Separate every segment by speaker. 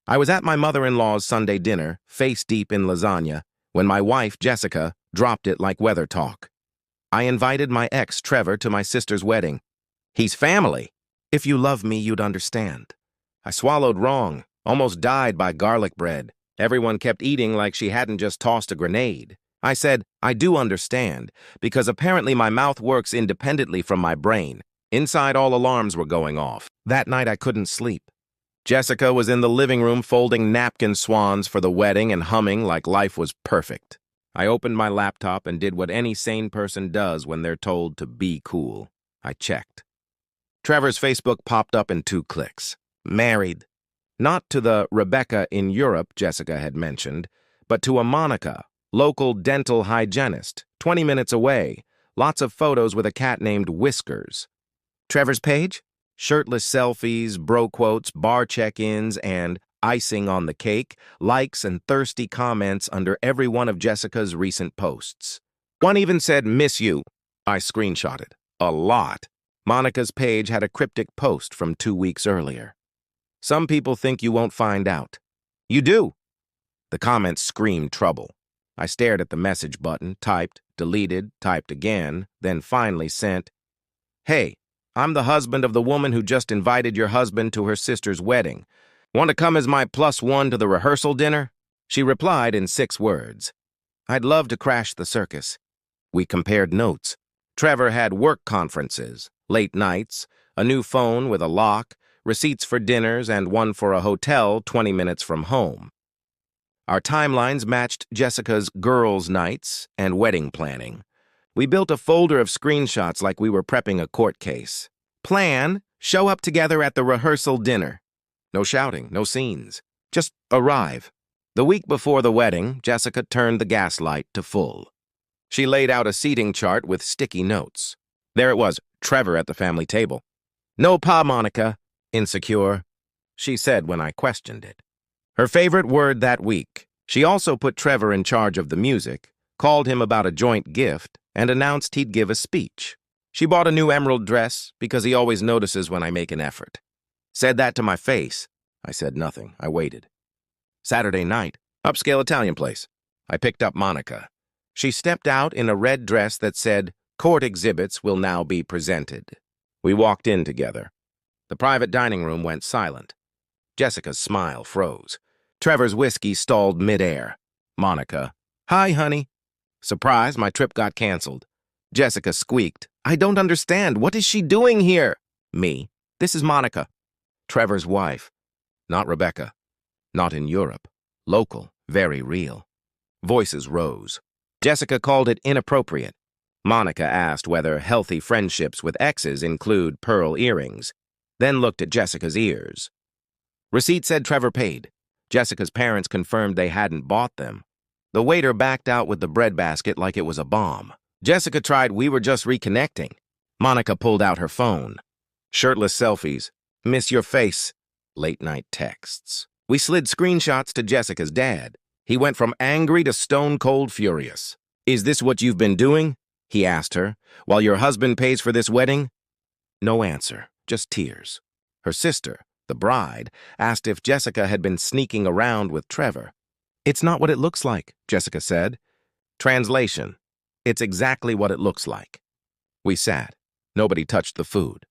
Speaker 1: I was at my mother-in-law's Sunday dinner, face deep in lasagna, when my wife, Jessica, dropped it like weather talk. I invited my ex, Trevor, to my sister's wedding. He's family. If you love me, you'd understand. I swallowed wrong, almost died by garlic bread. Everyone kept eating like she hadn't just tossed a grenade. I said, I do understand, because apparently my mouth works independently from my brain. Inside, all alarms were going off. That night, I couldn't sleep. Jessica was in the living room folding napkin swans for the wedding and humming like life was perfect. I opened my laptop and did what any sane person does when they're told to be cool. I checked. Trevor's Facebook popped up in 2 clicks. Married. Not to the Rebecca in Europe Jessica had mentioned, but to a Monica, local dental hygienist, 20 minutes away, lots of photos with a cat named Whiskers. Trevor's page? Shirtless selfies, bro quotes, bar check-ins, and icing on the cake, likes and thirsty comments under every one of Jessica's recent posts. One even said, "Miss you." I screenshotted. A lot. Monica's page had a cryptic post from 2 weeks earlier. Some people think you won't find out. You do. The comments screamed trouble. I stared at the message button, typed, deleted, typed again, then finally sent, "Hey, I'm the husband of the woman who just invited your husband to her sister's wedding. Want to come as my +1 to the rehearsal dinner?" She replied in 6 words. I'd love to crash the circus. We compared notes. Trevor had work conferences, late nights, a new phone with a lock, receipts for dinners, and one for a hotel 20 minutes from home. Our timelines matched Jessica's girls' nights and wedding planning. We built a folder of screenshots like we were prepping a court case. Plan, show up together at the rehearsal dinner. No shouting, no scenes. Just arrive. The week before the wedding, Jessica turned the gas light to full. She laid out a seating chart with sticky notes. There it was, Trevor at the family table. "No pa, Monica," insecure, she said when I questioned it. Her favorite word that week. She also put Trevor in charge of the music, called him about a joint gift, and announced he'd give a speech. She bought a new emerald dress because he always notices when I make an effort. Said that to my face. I said nothing. I waited. Saturday night, upscale Italian place. I picked up Monica. She stepped out in a red dress that said, "Court exhibits will now be presented." We walked in together. The private dining room went silent. Jessica's smile froze. Trevor's whiskey stalled midair. Monica, "Hi, honey." Surprised, my trip got canceled. Jessica squeaked, "I don't understand. What is she doing here?" Me, "This is Monica." Trevor's wife. Not Rebecca. Not in Europe. Local. Very real. Voices rose. Jessica called it inappropriate. Monica asked whether healthy friendships with exes include pearl earrings, then looked at Jessica's ears. Receipt said Trevor paid. Jessica's parents confirmed they hadn't bought them. The waiter backed out with the breadbasket like it was a bomb. Jessica tried, "We were just reconnecting." Monica pulled out her phone. Shirtless selfies. "Miss your face." Late-night texts. We slid screenshots to Jessica's dad. He went from angry to stone-cold furious. "Is this what you've been doing?" he asked her, "while your husband pays for this wedding?" No answer, just tears. Her sister, the bride, asked if Jessica had been sneaking around with Trevor. "It's not what it looks like," Jessica said. Translation: "It's exactly what it looks like." We sat. Nobody touched the food.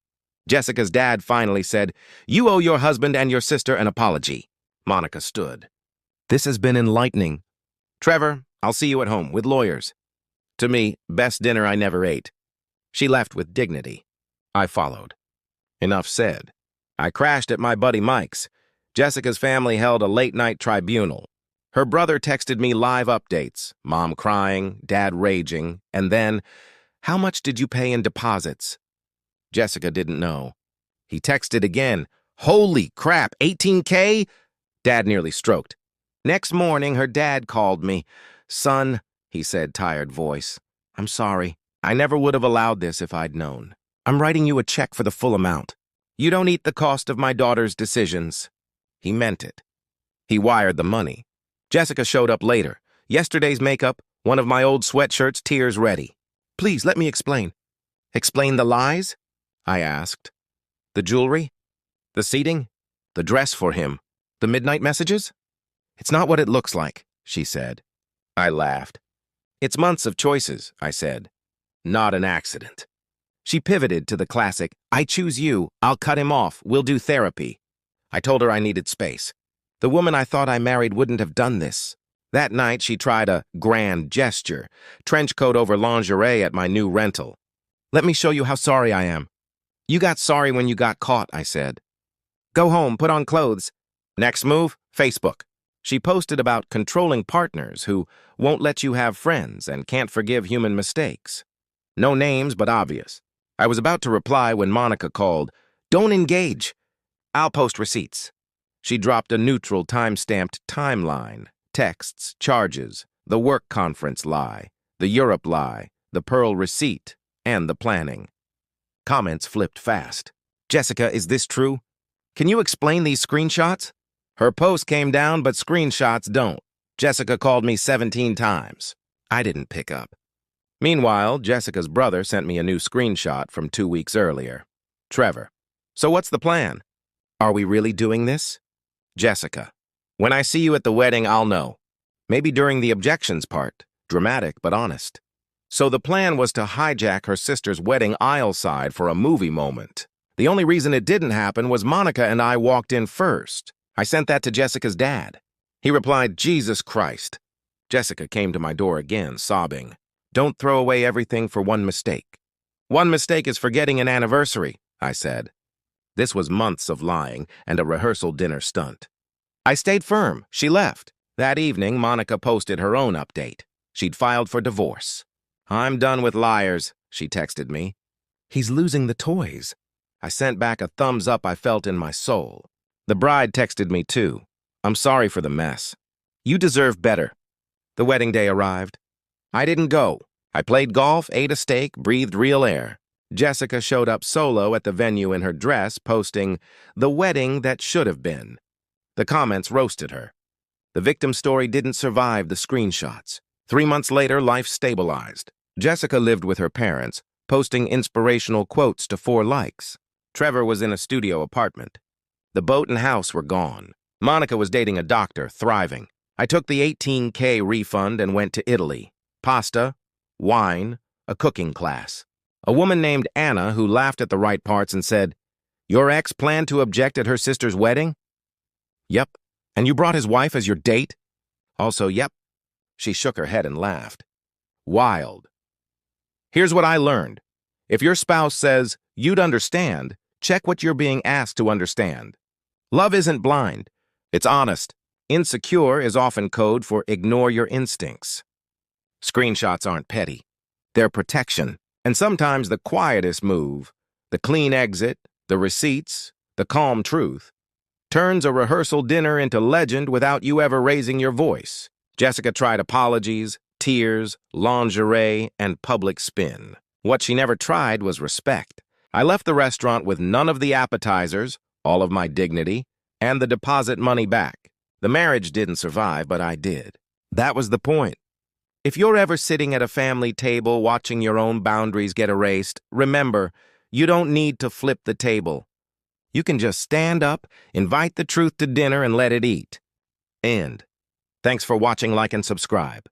Speaker 1: Jessica's dad finally said, "You owe your husband and your sister an apology." Monica stood. "This has been enlightening. Trevor, I'll see you at home with lawyers." To me, best dinner I never ate. She left with dignity. I followed. Enough said. I crashed at my buddy Mike's. Jessica's family held a late-night tribunal. Her brother texted me live updates, mom crying, dad raging, and then, "How much did you pay in deposits?" Jessica didn't know. He texted again, "Holy crap, 18K? Dad nearly stroked. Next morning, her dad called me. "Son," he said, tired voice, "I'm sorry. I never would have allowed this if I'd known. I'm writing you a check for the full amount. You don't eat the cost of my daughter's decisions." He meant it. He wired the money. Jessica showed up later. Yesterday's makeup, one of my old sweatshirts, tears ready. "Please, let me explain." "Explain the lies?" I asked. "The jewelry? The seating? The dress for him? The midnight messages? It's not what it looks like, she said. I laughed. It's months of choices, I said. Not an accident. She pivoted to the classic, I choose you, I'll cut him off, we'll do therapy. I told her I needed space. The woman I thought I married wouldn't have done this. That night, she tried a grand gesture, trench coat over lingerie at my new rental. Let me show you how sorry I am. You got sorry when you got caught, I said. Go home, put on clothes. Next move, Facebook. She posted about controlling partners who won't let you have friends and can't forgive human mistakes. No names, but obvious. I was about to reply when Monica called, Don't engage. I'll post receipts. She dropped a neutral time-stamped timeline, texts, charges, the work conference lie, the Europe lie, the Pearl receipt, and the planning. Comments flipped fast. Jessica, is this true? Can you explain these screenshots? Her post came down, but screenshots don't. Jessica called me 17 times. I didn't pick up. Meanwhile, Jessica's brother sent me a new screenshot from 2 weeks earlier. Trevor. So what's the plan? Are we really doing this? Jessica. When I see you at the wedding, I'll know. Maybe during the objections part. Dramatic, but honest. So the plan was to hijack her sister's wedding aisle side for a movie moment. The only reason it didn't happen was Monica and I walked in first. I sent that to Jessica's dad. He replied, Jesus Christ. Jessica came to my door again, sobbing. Don't throw away everything for one mistake. One mistake is forgetting an anniversary, I said. This was months of lying and a rehearsal dinner stunt. I stayed firm. She left. That evening, Monica posted her own update. She'd filed for divorce. I'm done with liars, she texted me. He's losing the toys. I sent back a thumbs up I felt in my soul. The bride texted me too. I'm sorry for the mess. You deserve better. The wedding day arrived. I didn't go. I played golf, ate a steak, breathed real air. Jessica showed up solo at the venue in her dress, posting, the wedding that should have been. The comments roasted her. The victim's story didn't survive the screenshots. 3 months later, life stabilized. Jessica lived with her parents, posting inspirational quotes to 4 likes. Trevor was in a studio apartment. The boat and house were gone. Monica was dating a doctor, thriving. I took the $18K refund and went to Italy. Pasta, wine, a cooking class. A woman named Anna who laughed at the right parts and said, Your ex planned to object at her sister's wedding? Yep. And you brought his wife as your date? Also, yep. She shook her head and laughed. Wild. Here's what I learned. If your spouse says, you'd understand, check what you're being asked to understand. Love isn't blind. It's honest. Insecure is often code for ignore your instincts. Screenshots aren't petty. They're protection. And sometimes the quietest move, the clean exit, the receipts, the calm truth, turns a rehearsal dinner into legend without you ever raising your voice. Jessica tried apologies, tears, lingerie, and public spin. What she never tried was respect. I left the restaurant with none of the appetizers, all of my dignity, and the deposit money back. The marriage didn't survive, but I did. That was the point. If you're ever sitting at a family table watching your own boundaries get erased, remember, you don't need to flip the table. You can just stand up, invite the truth to dinner, and let it eat. End. Thanks for watching, like, and subscribe.